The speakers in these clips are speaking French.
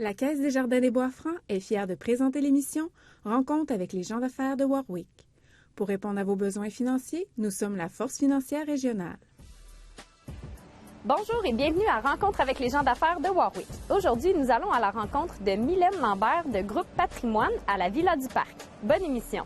La Caisse des Jardins des Bois-Francs est fière de présenter l'émission Rencontre avec les gens d'affaires de Warwick. Pour répondre à vos besoins financiers, nous sommes la force financière régionale. Bonjour et bienvenue à Rencontre avec les gens d'affaires de Warwick. Aujourd'hui, nous allons à la rencontre de Mylène Lambert de Groupe Patrimoine à la Villa du Parc. Bonne émission!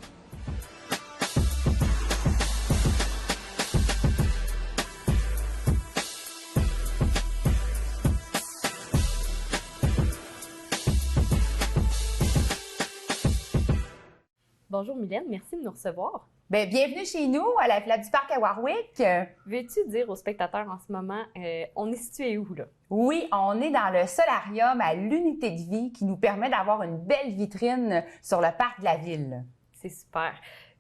Bonjour Mylène, merci de nous recevoir. Bien, bienvenue chez nous à la Villa du Parc à Warwick. Veux-tu dire aux spectateurs en ce moment, on est situé où là? Oui, on est dans le solarium à l'unité de vie qui nous permet d'avoir une belle vitrine sur le parc de la ville. C'est super.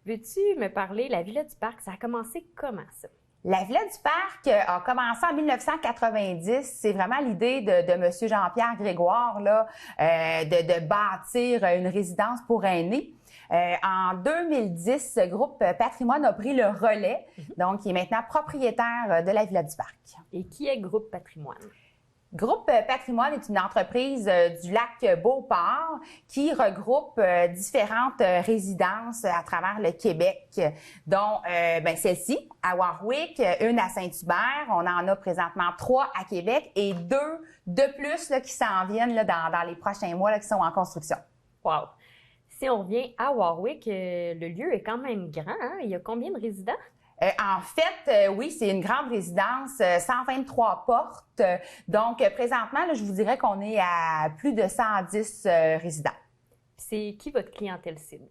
Veux-tu me parler, la Villa du Parc, ça a commencé comment ça? La Villa du Parc a commencé en 1990. C'est vraiment l'idée de M. Jean-Pierre Grégoire là, de bâtir une résidence pour aînés. En 2010, ce groupe Patrimoine a pris le relais, donc il est maintenant propriétaire de la Villa du Parc. Et qui est Groupe Patrimoine? Groupe Patrimoine est une entreprise du lac Beauport qui regroupe différentes résidences à travers le Québec, dont celle-ci à Warwick, une à Saint-Hubert. On en a présentement 3 à Québec et 2 de plus là, qui s'en viennent là, dans les prochains mois là, qui sont en construction. Wow! Si on revient à Warwick, le lieu est quand même grand. Hein? Il y a combien de résidents? En fait, oui, c'est une grande résidence, 123 portes. Donc, présentement, là, je vous dirais qu'on est à plus de 110 résidents. C'est qui votre clientèle cible?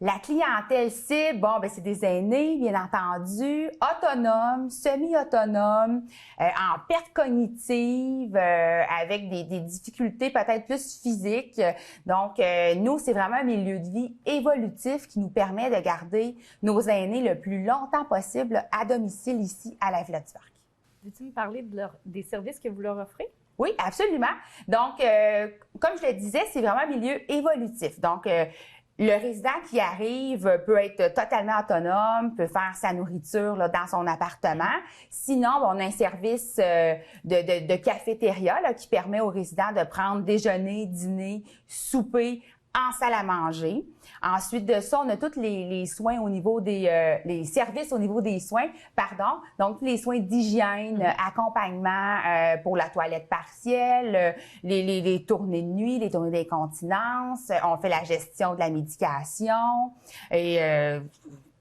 La clientèle cible, c'est des aînés, bien entendu, autonomes, semi-autonomes, en perte cognitive, avec des difficultés peut-être plus physiques. Donc, nous, c'est vraiment un milieu de vie évolutif qui nous permet de garder nos aînés le plus longtemps possible à domicile ici à la Villa du Parc. Veux-tu me parler des services que vous leur offrez? Oui, absolument. Donc, comme je le disais, c'est vraiment un milieu évolutif. Donc, le résident qui arrive peut être totalement autonome, peut faire sa nourriture là, dans son appartement. Sinon, on a un service de cafétéria là, qui permet aux résidents de prendre déjeuner, dîner, souper en salle à manger. Ensuite de ça, on a tous les soins au niveau les services au niveau des soins, donc les soins d'hygiène, accompagnement pour la toilette partielle, les tournées de nuit, les tournées d'incontinence, on fait la gestion de la médication et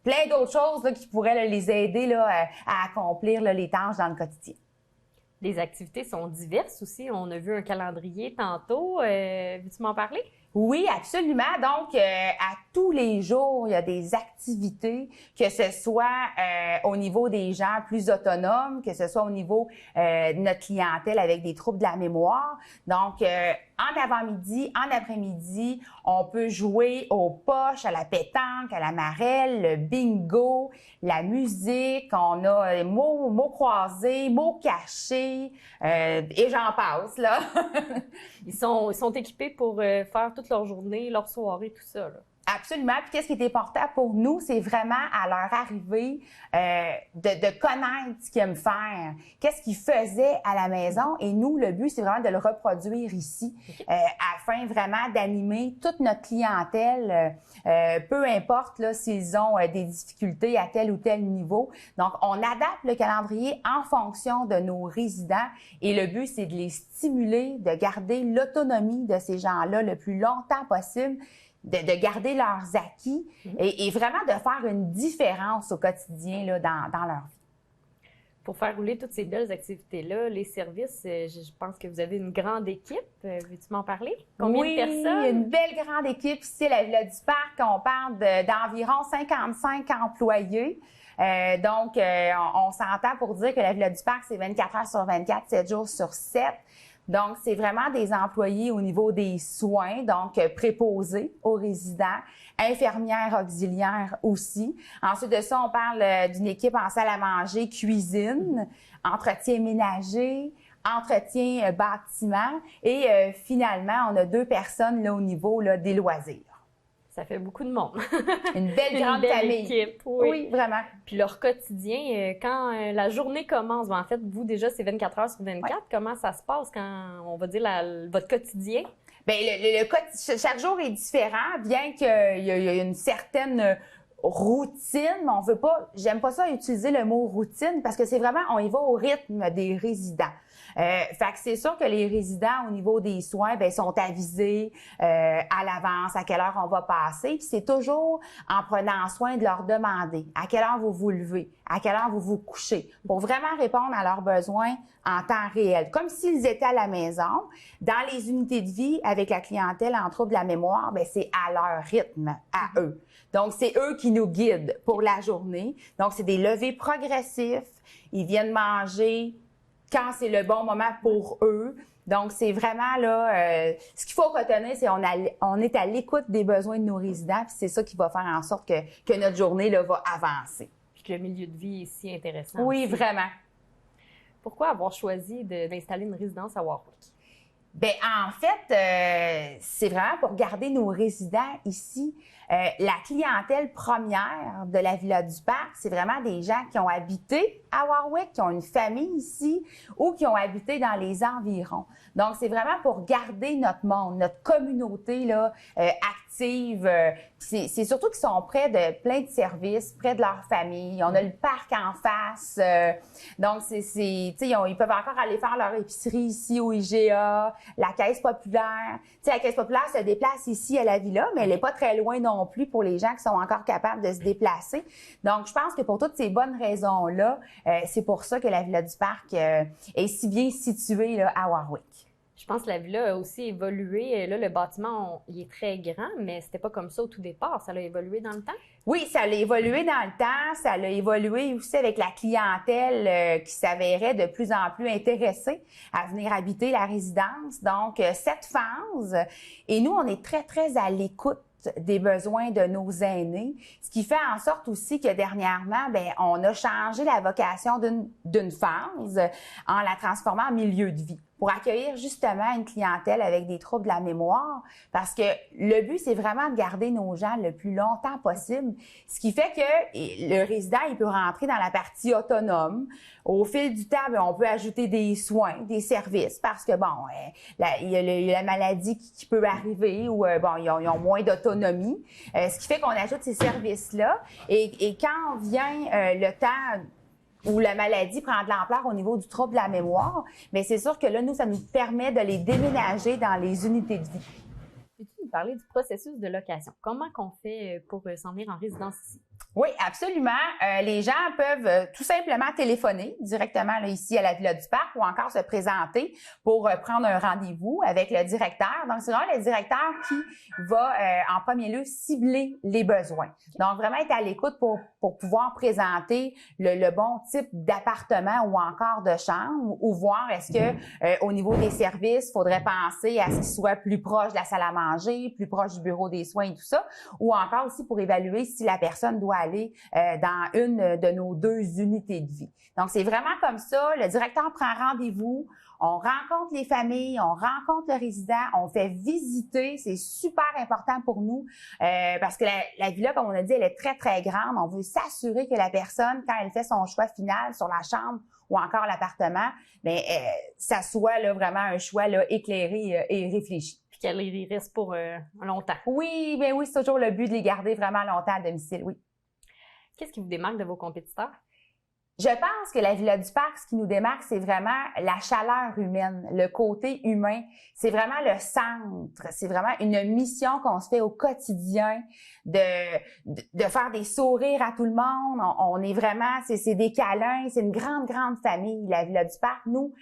plein d'autres choses là, qui pourraient là, les aider là, à accomplir là, les tâches dans le quotidien. Les activités sont diverses aussi. On a vu un calendrier tantôt. Veux-tu m'en parler? Oui, absolument. Donc, à tous les jours, il y a des activités, que ce soit au niveau des gens plus autonomes, que ce soit au niveau de notre clientèle avec des troubles de la mémoire. Donc, en avant-midi, en après-midi, on peut jouer aux poches, à la pétanque, à la marelle, le bingo, la musique. On a les mots croisés, mots cachés, et j'en passe, là. Ils sont équipés pour faire toute leur journée, leur soirée, tout ça, là. Absolument. Puis qu'est-ce qui est important pour nous, c'est vraiment à leur arrivée de connaître ce qu'ils aiment faire, qu'est-ce qu'ils faisaient à la maison. Et nous, le but, c'est vraiment de le reproduire ici, afin vraiment d'animer toute notre clientèle, peu importe là s'ils ont des difficultés à tel ou tel niveau. Donc, on adapte le calendrier en fonction de nos résidents. Et le but, c'est de les stimuler, de garder l'autonomie de ces gens-là le plus longtemps possible, de garder leurs acquis et vraiment de faire une différence au quotidien là, dans leur vie. Pour faire rouler toutes ces belles activités-là, les services, je pense que vous avez une grande équipe. Veux-tu m'en parler? Combien de personnes? Oui, une belle grande équipe ici à la Villa du Parc. On parle d'environ 55 employés. Donc, on s'entend pour dire que la Villa du Parc, c'est 24 heures sur 24, 7 jours sur 7. Donc, c'est vraiment des employés au niveau des soins, donc préposés aux résidents, infirmières auxiliaires aussi. Ensuite de ça, on parle d'une équipe en salle à manger, cuisine, entretien ménager, entretien bâtiment et finalement, on a 2 personnes là, au niveau là, des loisirs. Ça fait beaucoup de monde. Une belle grande famille. Équipe, oui, vraiment. Puis leur quotidien, quand la journée commence, en fait, vous déjà, c'est 24 heures sur 24. Ouais. Comment ça se passe quand, on va dire, votre quotidien? Bien, chaque jour est différent, bien qu'il y a une certaine routine, mais on veut pas, j'aime pas ça utiliser le mot routine parce que c'est vraiment, on y va au rythme des résidents. Fait que c'est sûr que les résidents au niveau des soins, ben sont avisés à l'avance à quelle heure on va passer. Puis c'est toujours en prenant soin de leur demander à quelle heure vous vous levez, à quelle heure vous vous couchez, pour vraiment répondre à leurs besoins en temps réel, comme s'ils étaient à la maison. Dans les unités de vie avec la clientèle en trouble de la mémoire, ben c'est à leur rythme, à eux. Donc c'est eux qui nous guident pour la journée. Donc c'est des levées progressifs. Ils viennent manger quand c'est le bon moment pour eux. Donc, c'est vraiment là, ce qu'il faut retenir, c'est on est à l'écoute des besoins de nos résidents, puis c'est ça qui va faire en sorte que notre journée là, va avancer. Puis que le milieu de vie est si intéressant. Oui, aussi. vraiment. Pourquoi avoir choisi d'installer une résidence à Warwick? Bien, en fait, c'est vraiment pour garder nos résidents ici. La clientèle première de la Villa du Parc, c'est vraiment des gens qui ont habité à Warwick, qui ont une famille ici ou qui ont habité dans les environs. Donc, c'est vraiment pour garder notre monde, notre communauté là, active. C'est surtout qu'ils sont près de plein de services, près de leur famille. On a le parc en face. Donc, ils peuvent encore aller faire leur épicerie ici au IGA, la Caisse populaire. T'sais, la Caisse populaire se déplace ici à la Villa, mais elle n'est pas très loin non plus pour les gens qui sont encore capables de se déplacer. Donc, je pense que pour toutes ces bonnes raisons-là, c'est pour ça que la Villa du Parc est si bien située là, à Warwick. Je pense que la villa a aussi évolué. Là, le bâtiment, il est très grand, mais c'était pas comme ça au tout départ. Ça a évolué dans le temps? Oui, ça a évolué dans le temps. Ça a évolué aussi avec la clientèle qui s'avérait de plus en plus intéressée à venir habiter la résidence. Donc, cette phase. Et nous, on est très, très à l'écoute des besoins de nos aînés, ce qui fait en sorte aussi que dernièrement, ben on a changé la vocation d'une phase en la transformant en milieu de vie pour accueillir justement une clientèle avec des troubles de la mémoire, parce que le but, c'est vraiment de garder nos gens le plus longtemps possible, ce qui fait que le résident, il peut rentrer dans la partie autonome. Au fil du temps, ben, on peut ajouter des soins, des services, parce que, bon, il y a la maladie qui peut arriver ou, bon, ils ont moins d'autonomie, ce qui fait qu'on ajoute ces services-là. Et quand vient le temps où la maladie prend de l'ampleur au niveau du trouble de la mémoire, mais c'est sûr que là, nous, ça nous permet de les déménager dans les unités de vie. Peux-tu nous parler du processus de location? Comment qu'on fait pour s'en venir en résidence ici? Oui, absolument. Les gens peuvent tout simplement téléphoner directement là, ici à la Villa du Parc ou encore se présenter pour prendre un rendez-vous avec le directeur. Donc, c'est vraiment le directeur qui va en premier lieu cibler les besoins. Donc, vraiment être à l'écoute pour pouvoir présenter le bon type d'appartement ou encore de chambre ou voir est-ce que au niveau des services, il faudrait penser à ce qu'il soit plus proche de la salle à manger, plus proche du bureau des soins et tout ça, ou encore aussi pour évaluer si la personne doit aller dans une de nos 2 unités de vie. Donc, c'est vraiment comme ça. Le directeur prend rendez-vous, on rencontre les familles, on rencontre le résident, on fait visiter. C'est super important pour nous parce que la villa, comme on a dit, elle est très, très grande. On veut s'assurer que la personne, quand elle fait son choix final sur la chambre ou encore l'appartement, mais ça soit là, vraiment un choix là, éclairé et réfléchi. Puis qu'elle y reste pour longtemps. Oui, bien oui, c'est toujours le but de les garder vraiment longtemps à domicile, oui. Qu'est-ce qui vous démarque de vos compétiteurs? Je pense que la Villa du Parc, ce qui nous démarque, c'est vraiment la chaleur humaine, le côté humain. C'est vraiment le centre. C'est vraiment une mission qu'on se fait au quotidien de faire des sourires à tout le monde. On est vraiment, c'est des câlins. C'est une grande, grande famille, la Villa du Parc. Nous,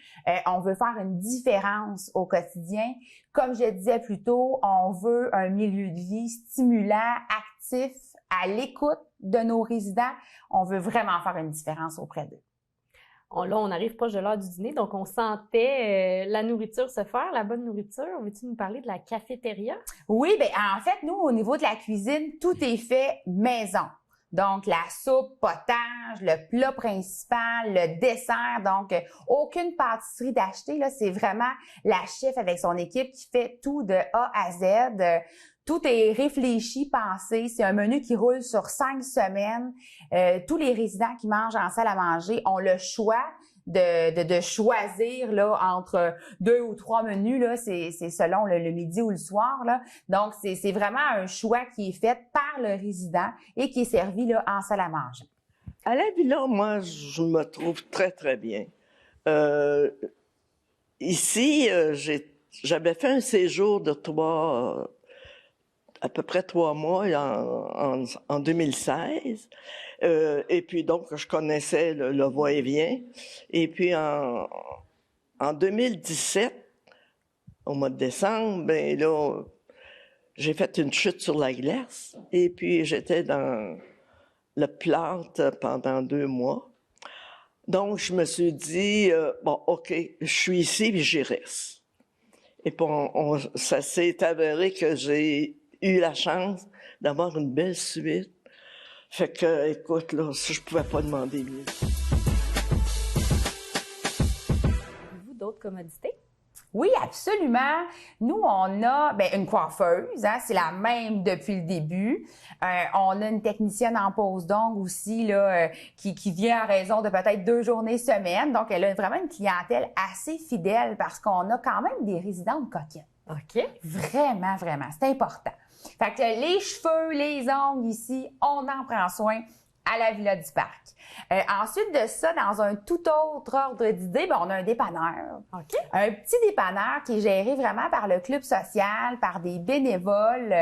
on veut faire une différence au quotidien. Comme je disais plus tôt, on veut un milieu de vie stimulant, actif, à l'écoute de nos résidents. On veut vraiment faire une différence auprès d'eux. Là, on arrive proche de l'heure du dîner, donc on sentait la nourriture se faire, la bonne nourriture. Veux-tu nous parler de la cafétéria? Oui, bien en fait, nous, au niveau de la cuisine, tout est fait maison. Donc, la soupe, potage, le plat principal, le dessert. Donc, aucune pâtisserie d'acheter. Là, c'est vraiment la chef avec son équipe qui fait tout de A à Z. Tout est réfléchi, pensé. C'est un menu qui roule sur 5 semaines. Tous les résidents qui mangent en salle à manger ont le choix de choisir là entre 2 ou 3 menus là, c'est selon le midi ou le soir là. Donc c'est vraiment un choix qui est fait par le résident et qui est servi là en salle à manger. À la villa, moi, je me trouve très, très bien. Ici, j'avais fait un séjour de à peu près 3 mois en 2016. Et puis, donc, je connaissais le va-et-vient. Et puis, en 2017, au mois de décembre, ben là, j'ai fait une chute sur la glace. Et puis, j'étais dans le plante pendant 2 mois. Donc, je me suis dit, bon, OK, je suis ici, puis j'y reste. Et puis, ça s'est avéré que j'ai eu la chance d'avoir une belle suite. Fait que, écoute, là, je pouvais pas demander mieux. Avez-vous d'autres commodités? Oui, absolument. Nous, on a une coiffeuse, hein, c'est la même depuis le début. On a une technicienne en pose d'ongles aussi là, qui vient à raison de peut-être 2 journées semaine. Donc, elle a vraiment une clientèle assez fidèle parce qu'on a quand même des résidentes coquettes. OK. Vraiment, vraiment, c'est important. Fait que les cheveux, les ongles ici, on en prend soin à la Villa du Parc. Ensuite de ça, dans un tout autre ordre d'idée, on a un dépanneur. OK. Un petit dépanneur qui est géré vraiment par le club social, par des bénévoles.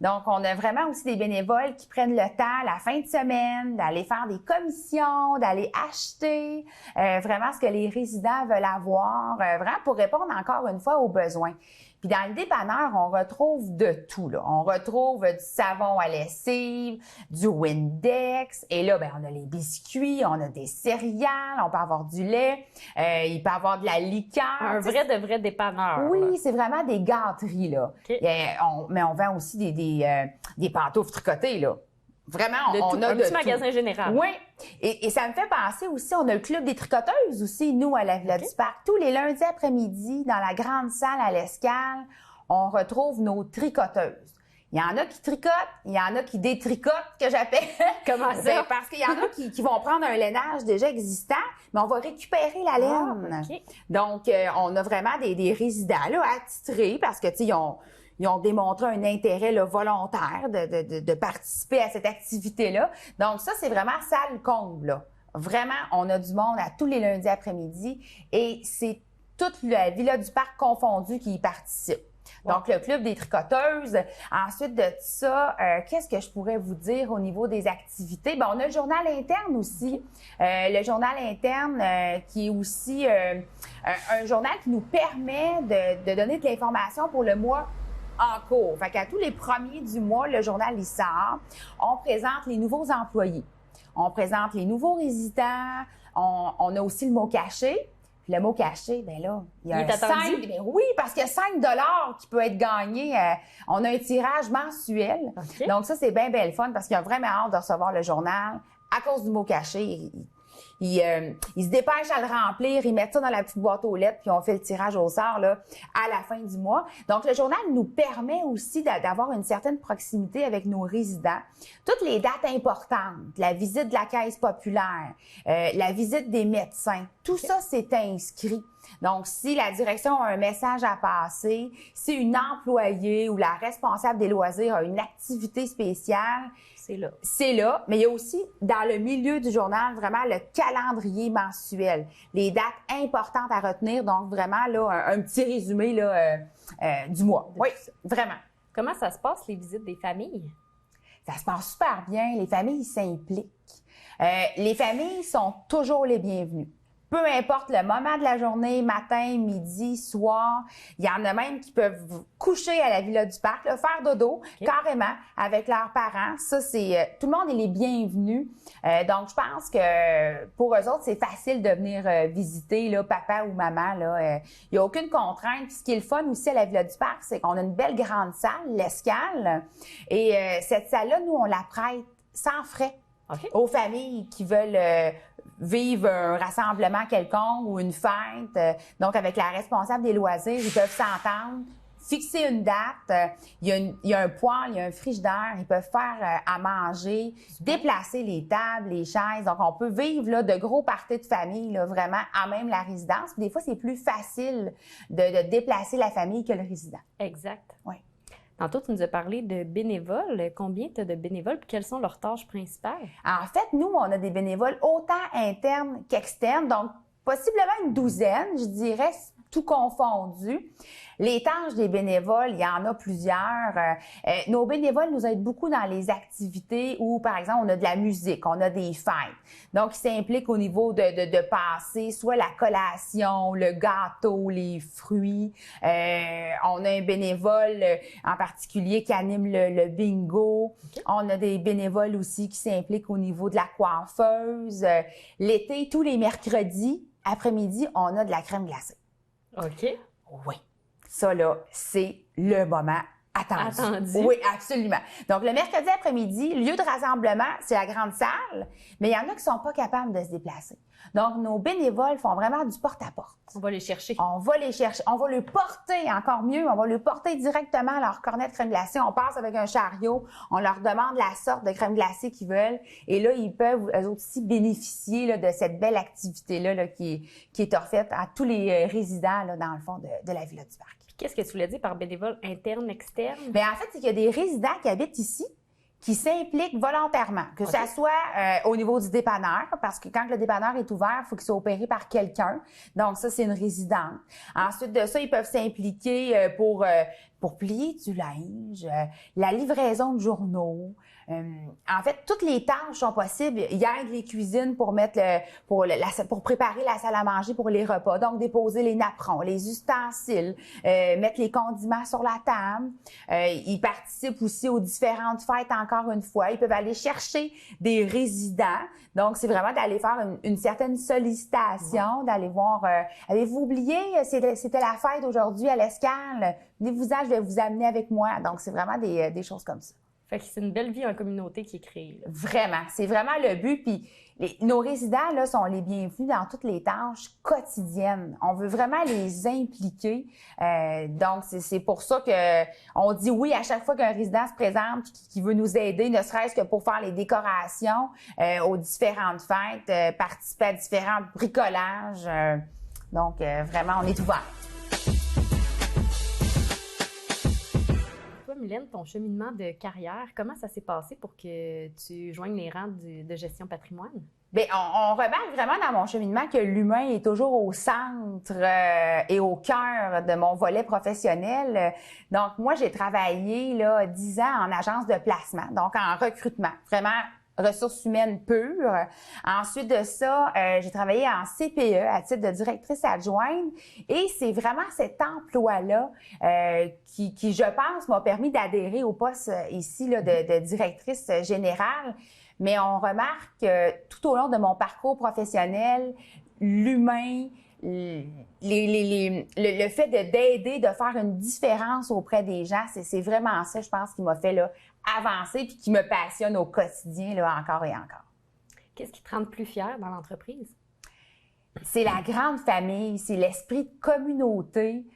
Donc, on a vraiment aussi des bénévoles qui prennent le temps, la fin de semaine, d'aller faire des commissions, d'aller acheter vraiment ce que les résidents veulent avoir, vraiment pour répondre encore une fois aux besoins. Puis dans le dépanneur, on retrouve de tout, là. On retrouve du savon à lessive, du Windex, et là, on a les biscuits, on a des céréales, on peut avoir du lait, il peut avoir de la liqueur. Un vrai dépanneur. Oui, là. c'est vraiment des gâteries, là. Okay. Mais on vend aussi des pantoufles tricotées, là. Vraiment, on a un de petit tout. magasin général. Oui. Et ça me fait penser aussi, on a le club des tricoteuses aussi, nous, à la Villa du Parc. Tous les lundis après-midi, dans la grande salle à l'Escale, on retrouve nos tricoteuses. Il y en a qui tricotent, il y en a qui détricotent, que j'appelle. Comment ça? Parce qu'il y en a qui vont prendre un lainage déjà existant, mais on va récupérer la laine. OK. Donc, on a vraiment des résidents là, attitrés parce que, tu sais, ils ont démontré un intérêt là, volontaire de participer à cette activité-là. Donc, ça, c'est vraiment salle comble, là. Vraiment, on a du monde à tous les lundis après-midi et c'est toute la Villa du Parc confondue qui y participe. Donc, le club des tricoteuses. Ensuite de ça, qu'est-ce que je pourrais vous dire au niveau des activités? On a le journal interne aussi. Le journal interne qui est aussi un journal qui nous permet de donner de l'information pour le mois en cours. Fait qu'à tous les premiers du mois, le journal il sort. On présente les nouveaux employés. On présente les nouveaux résidents. On a aussi le mot caché. Puis le mot caché, là, il y a oui, parce qu'il y a 5 $ qui peut être gagné. On a un tirage mensuel. Okay. Donc ça, c'est bien le fun parce qu'il a vraiment hâte de recevoir le journal. À cause du mot caché, il se dépêche à le remplir, ils mettent ça dans la petite boîte aux lettres, puis on fait le tirage au sort là, à la fin du mois. Donc, le journal nous permet aussi d'avoir une certaine proximité avec nos résidents. Toutes les dates importantes, la visite de la caisse populaire, la visite des médecins, tout ça, c'est inscrit. Donc, si la direction a un message à passer, si une employée ou la responsable des loisirs a une activité spéciale, c'est là. C'est là, mais il y a aussi, dans le milieu du journal, vraiment le calendrier mensuel, les dates importantes à retenir, donc vraiment là un petit résumé là, du mois. Oui, vraiment. Comment ça se passe, les visites des familles? Ça se passe super bien, les familles s'impliquent. Les familles sont toujours les bienvenues. Peu importe le moment de la journée, matin, midi, soir, il y en a même qui peuvent coucher à la Villa du Parc, là, faire dodo, carrément, avec leurs parents. Ça, c'est tout le monde est les bienvenus. Donc, je pense que pour eux autres, c'est facile de venir visiter là, papa ou maman. Là, il n'y a aucune contrainte. Puis, ce qui est le fun aussi à la Villa du Parc, c'est qu'on a une belle grande salle, l'Escale. Et cette salle-là, nous, on la prête sans frais. Okay. Aux familles qui veulent vivre un rassemblement quelconque ou une fête. Donc, avec la responsable des loisirs, ils peuvent s'entendre, fixer une date. Il y a un poêle, il y a un frigidaire. Ils peuvent faire à manger, déplacer les tables, les chaises. Donc, on peut vivre là, de gros parties de famille, là, vraiment, à même la résidence. Puis des fois, c'est plus facile de déplacer la famille que le résident. Exact. Oui. Tantôt, tu nous as parlé de bénévoles. Combien tu as de bénévoles et quelles sont leurs tâches principales? En fait, nous, on a des bénévoles autant internes qu'externes, donc possiblement une douzaine, je dirais, tout confondu. Les tâches des bénévoles, il y en a plusieurs. Nos bénévoles nous aident beaucoup dans les activités où, par exemple, on a de la musique, on a des fêtes. Donc, ils s'impliquent au niveau de passer soit la collation, le gâteau, les fruits. On a un bénévole en particulier qui anime le bingo. Okay. On a des bénévoles aussi qui s'impliquent au niveau de la coiffeuse. L'été, tous les mercredis, après-midi, on a de la crème glacée. OK. Oui. Ça, là, c'est le moment attendu. Oui, absolument. Donc, le mercredi après-midi, lieu de rassemblement, c'est la grande salle, mais il y en a qui sont pas capables de se déplacer. Donc, nos bénévoles font vraiment du porte-à-porte. On va les chercher. On va les chercher. On va les porter, encore mieux, on va les porter directement à leur cornet de crème glacée. On passe avec un chariot, on leur demande la sorte de crème glacée qu'ils veulent. Et là, ils peuvent, eux aussi, bénéficier là, de cette belle activité-là là, qui est offerte à tous les résidents, là, dans le fond, de la Villa du Parc. Qu'est-ce que tu voulais dire par bénévole interne, externe? Bien, en fait, c'est qu'il y a des résidents qui habitent ici qui s'impliquent volontairement, que ça soit au niveau du dépanneur, parce que quand le dépanneur est ouvert, il faut qu'il soit opéré par quelqu'un. Donc, ça, c'est une résidente. Ensuite de ça, ils peuvent s'impliquer pour plier du linge, la livraison de journaux. En fait, toutes les tâches sont possibles. Il aide les cuisines pour pour préparer la salle à manger pour les repas. Donc, déposer les napperons, les ustensiles, mettre les condiments sur la table. Ils participent aussi aux différentes fêtes, encore une fois. Ils peuvent aller chercher des résidents. Donc, c'est vraiment d'aller faire une certaine sollicitation, d'aller voir, avez-vous oublié, c'était la fête aujourd'hui à l'Escale. Venez-vous-en, je vais vous amener avec moi. Donc, c'est vraiment des choses comme ça. Fait que c'est une belle vie en communauté qui est créée. Là. Vraiment, c'est vraiment le but. Puis nos résidents là sont les bienvenus dans toutes les tâches quotidiennes. On veut vraiment les impliquer. Donc c'est pour ça que on dit oui à chaque fois qu'un résident se présente qui veut nous aider, ne serait-ce que pour faire les décorations aux différentes fêtes, participer à différents bricolages. Donc vraiment, on est ouvert. Mylène, ton cheminement de carrière, comment ça s'est passé pour que tu joignes les rangs de gestion patrimoine? Bien, on remarque vraiment dans mon cheminement que l'humain est toujours au centre et au cœur de mon volet professionnel. Donc, moi, j'ai travaillé là 10 ans en agence de placement, donc en recrutement, vraiment ressources humaines pures. Ensuite de ça, j'ai travaillé en CPE à titre de directrice adjointe et c'est vraiment cet emploi-là qui, je pense, m'a permis d'adhérer au poste ici là, de directrice générale. Mais on remarque tout au long de mon parcours professionnel, l'humain, le fait d'aider, de faire une différence auprès des gens, c'est vraiment ça, je pense, qui m'a fait là, avancer puis qui me passionne au quotidien là, encore et encore. Qu'est-ce qui te rend le plus fière dans l'entreprise? C'est la grande famille, c'est l'esprit de communauté.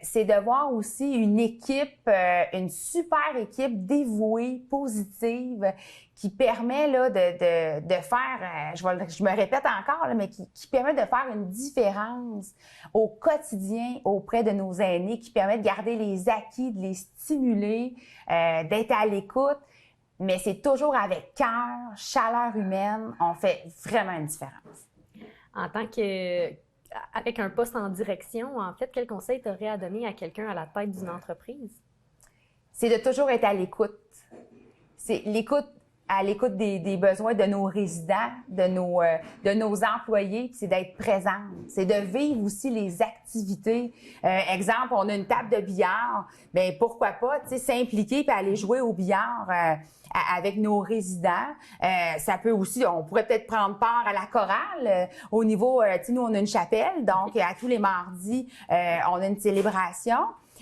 C'est de voir aussi une équipe, une super équipe dévouée, positive, qui permet là de faire, je me répète encore, là, mais qui permet de faire une différence au quotidien auprès de nos aînés, qui permet de garder les acquis, de les stimuler, d'être à l'écoute. Mais c'est toujours avec cœur, chaleur humaine, on fait vraiment une différence. En tant que avec un poste en direction, en fait, quel conseil tu aurais à donner à quelqu'un à la tête d'une entreprise? C'est de toujours être à l'écoute. C'est à l'écoute des besoins de nos résidents, de nos employés, c'est d'être présente. C'est de vivre aussi les activités. Exemple, on a une table de billard, bien pourquoi pas, tu sais, s'impliquer puis aller jouer au billard avec nos résidents. Ça peut aussi, on pourrait peut-être prendre part à la chorale. Au niveau, tu sais, nous, on a une chapelle, donc à tous les mardis, on a une célébration.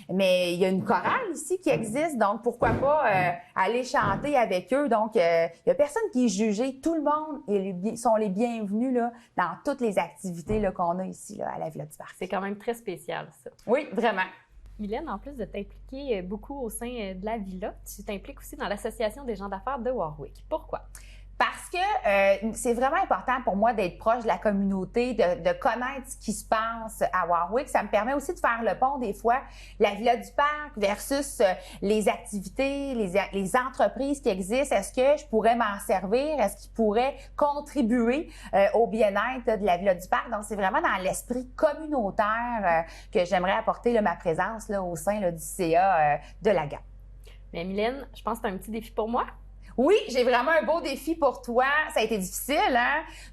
Mais il y a une chorale ici qui existe, donc pourquoi pas aller chanter avec eux. Donc, il y a personne qui est jugé. Tout le monde sont les bienvenus là, dans toutes les activités là, qu'on a ici là, à la Villa du Parc. C'est quand même très spécial, ça. Oui, vraiment. Mylène, en plus de t'impliquer beaucoup au sein de la Villa, tu t'impliques aussi dans l'Association des gens d'affaires de Warwick. Pourquoi? Parce que c'est vraiment important pour moi d'être proche de la communauté, de connaître ce qui se passe à Warwick. Ça me permet aussi de faire le pont des fois, la Villa du Parc versus les activités, les entreprises qui existent. Est-ce que je pourrais m'en servir? Est-ce qu'ils pourraient contribuer au bien-être de la Villa du Parc? Donc, c'est vraiment dans l'esprit communautaire que j'aimerais apporter ma présence au sein du CA de la GAP. Mais Mylène, je pense que c'est un petit défi pour moi. Oui, j'ai vraiment un beau défi pour toi. Ça a été difficile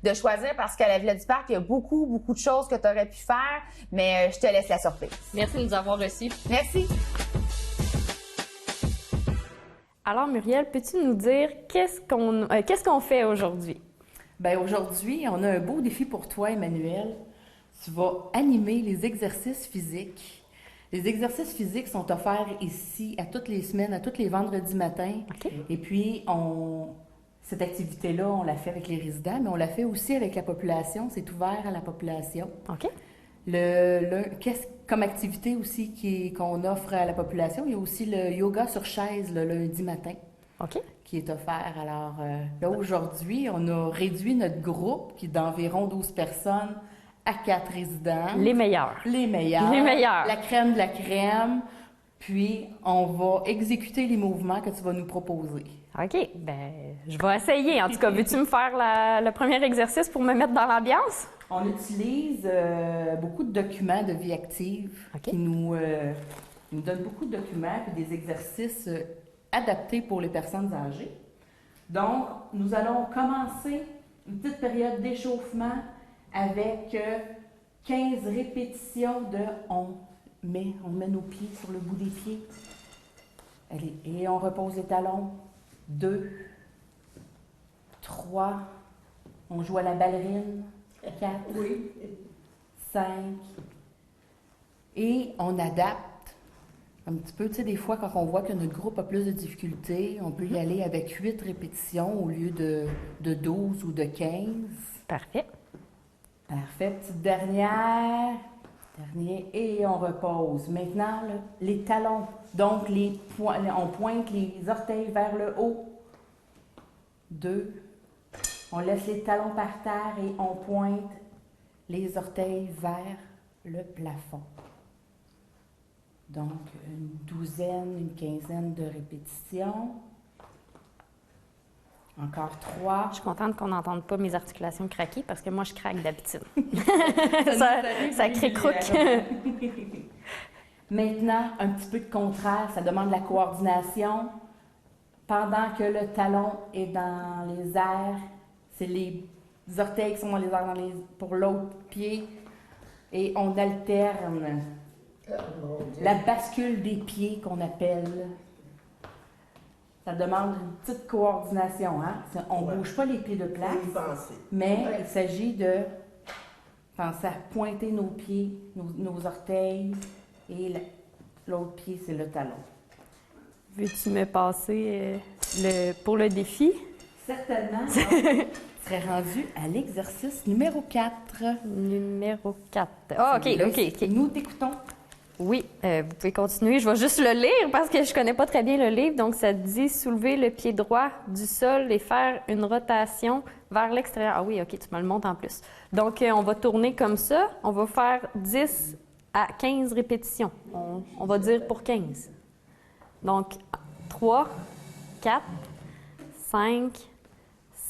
de choisir parce qu'à la Villa du Parc, il y a beaucoup de choses que tu aurais pu faire, mais je te laisse la surprise. Merci de nous avoir reçus. Merci. Alors Muriel, peux-tu nous dire qu'est-ce qu'on fait aujourd'hui? Bien, aujourd'hui, on a un beau défi pour toi, Emmanuel. Tu vas animer les exercices physiques. Les exercices physiques sont offerts ici à toutes les semaines, à tous les vendredis matins. OK. Et puis, cette activité-là, on l'a fait avec les résidents, mais on l'a fait aussi avec la population. C'est ouvert à la population. OK. Qu'est-ce comme activité aussi qu'on offre à la population? Il y a aussi le yoga sur chaise le lundi matin. OK. Qui est offert. Alors, là, aujourd'hui, on a réduit notre groupe, qui est d'environ 12 personnes, à 4 résidents. Les meilleurs. Les meilleurs. Les meilleurs. La crème de la crème. Puis, on va exécuter les mouvements que tu vas nous proposer. OK. Ben, je vais essayer. En tout cas, veux-tu me faire le premier exercice pour me mettre dans l'ambiance? On utilise beaucoup de documents de vie active qui nous donnent beaucoup de documents et des exercices adaptés pour les personnes âgées. Donc, nous allons commencer une petite période d'échauffement avec 15 répétitions de on met nos pieds sur le bout des pieds. Allez, et on repose les talons. 2, 3, on joue à la ballerine. 4, 5, et on adapte un petit peu. Tu sais, des fois, quand on voit que notre groupe a plus de difficultés, on peut y aller avec 8 répétitions au lieu de 12 ou de 15. Parfait. Parfait. Petite dernière, et on repose. Maintenant, là, les talons. Donc, on pointe les orteils vers le haut. 2. On laisse les talons par terre et on pointe les orteils vers le plafond. Donc, une douzaine, une quinzaine de répétitions. Encore 3. Je suis contente qu'on n'entende pas mes articulations craquer parce que moi, je craque d'habitude. ça crée croûte. Maintenant, un petit peu de contraire, ça demande la coordination. Pendant que le talon est dans les airs, c'est les orteils qui sont dans les airs pour l'autre pied. Et on alterne la bascule des pieds qu'on appelle. Ça demande une petite coordination. Hein? On ne bouge pas les pieds de place, mais il s'agit de penser à pointer nos pieds, nos orteils, et l'autre pied, c'est le talon. Veux-tu me passer pour le défi? Certainement. Tu serais rendu à l'exercice numéro 4. Numéro 4. Ah, OK. Nous t'écoutons. Oui, vous pouvez continuer. Je vais juste le lire parce que je connais pas très bien le livre. Donc, ça dit soulever le pied droit du sol et faire une rotation vers l'extérieur. Ah oui, OK, tu me le montres en plus. Donc, on va tourner comme ça. On va faire 10 à 15 répétitions. On va dire pour 15. Donc, 3, 4, 5,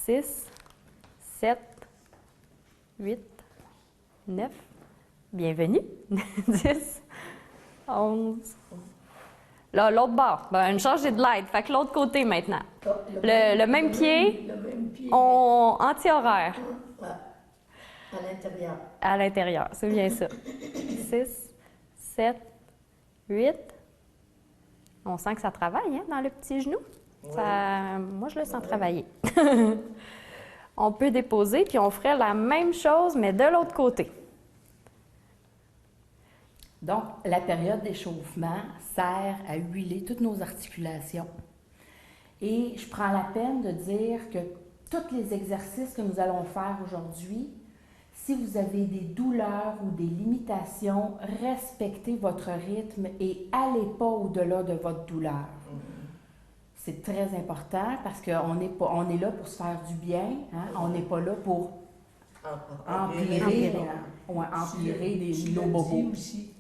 6, 7, 8, 9. Bienvenue. 10. 11. Là, l'autre bord. Ben, une charge de l'aide. Fait que l'autre côté maintenant. Le même pied, anti-horaire. À l'intérieur. À l'intérieur, c'est bien ça. 6, 7, 8. On sent que ça travaille hein, dans le petit genou. Ouais. Moi, je le sens travailler. On peut déposer, puis on ferait la même chose, mais de l'autre côté. Donc, la période d'échauffement sert à huiler toutes nos articulations. Et je prends la peine de dire que tous les exercices que nous allons faire aujourd'hui Si vous avez des douleurs ou des limitations, respectez votre rythme et allez pas au-delà de votre douleur. C'est très important parce qu'on est là pour se faire du bien. Hein? On n'est pas là pour empirer nos bobos. Aussi.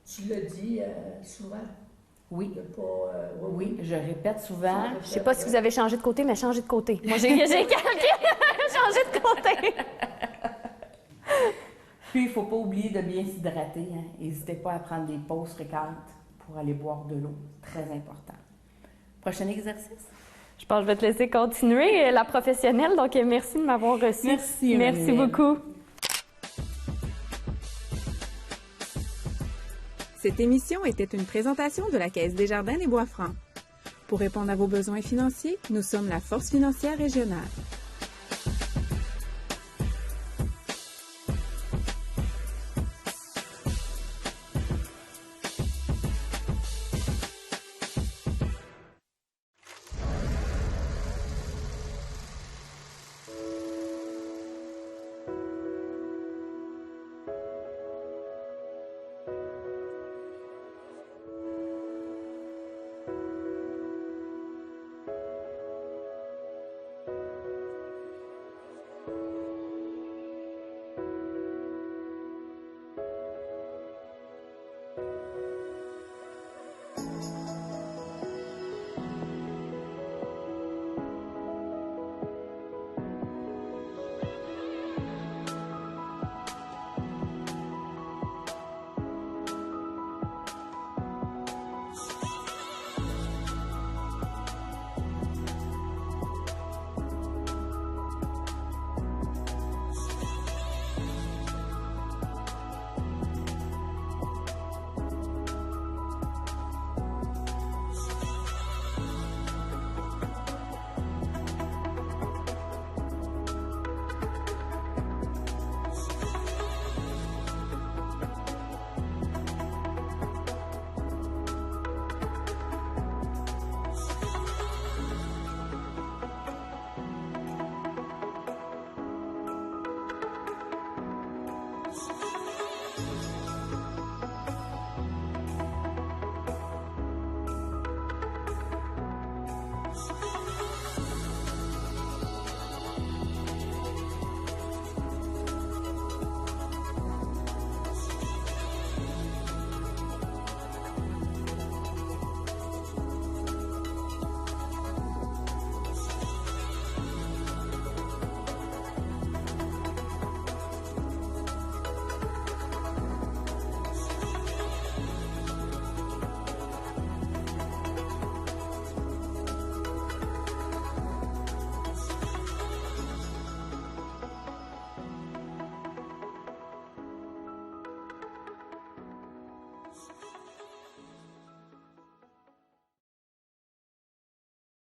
Tu le dis souvent. Oui. De pas, Oui, je répète souvent. Je sais pas si vous avez changé de côté, mais changez de côté. Moi, j'ai calqué, changé de côté. Puis, il ne faut pas oublier de bien s'hydrater. Hein? N'hésitez pas à prendre des pauses fréquentes pour aller boire de l'eau. Très important. Prochain exercice. Je pense que je vais te laisser continuer, la professionnelle. Donc, merci de m'avoir reçu. Merci, Merci Emmanuelle. beaucoup. Cette émission était une présentation de la Caisse des Jardins des Bois-Francs. Pour répondre à vos besoins financiers, nous sommes la Force financière régionale.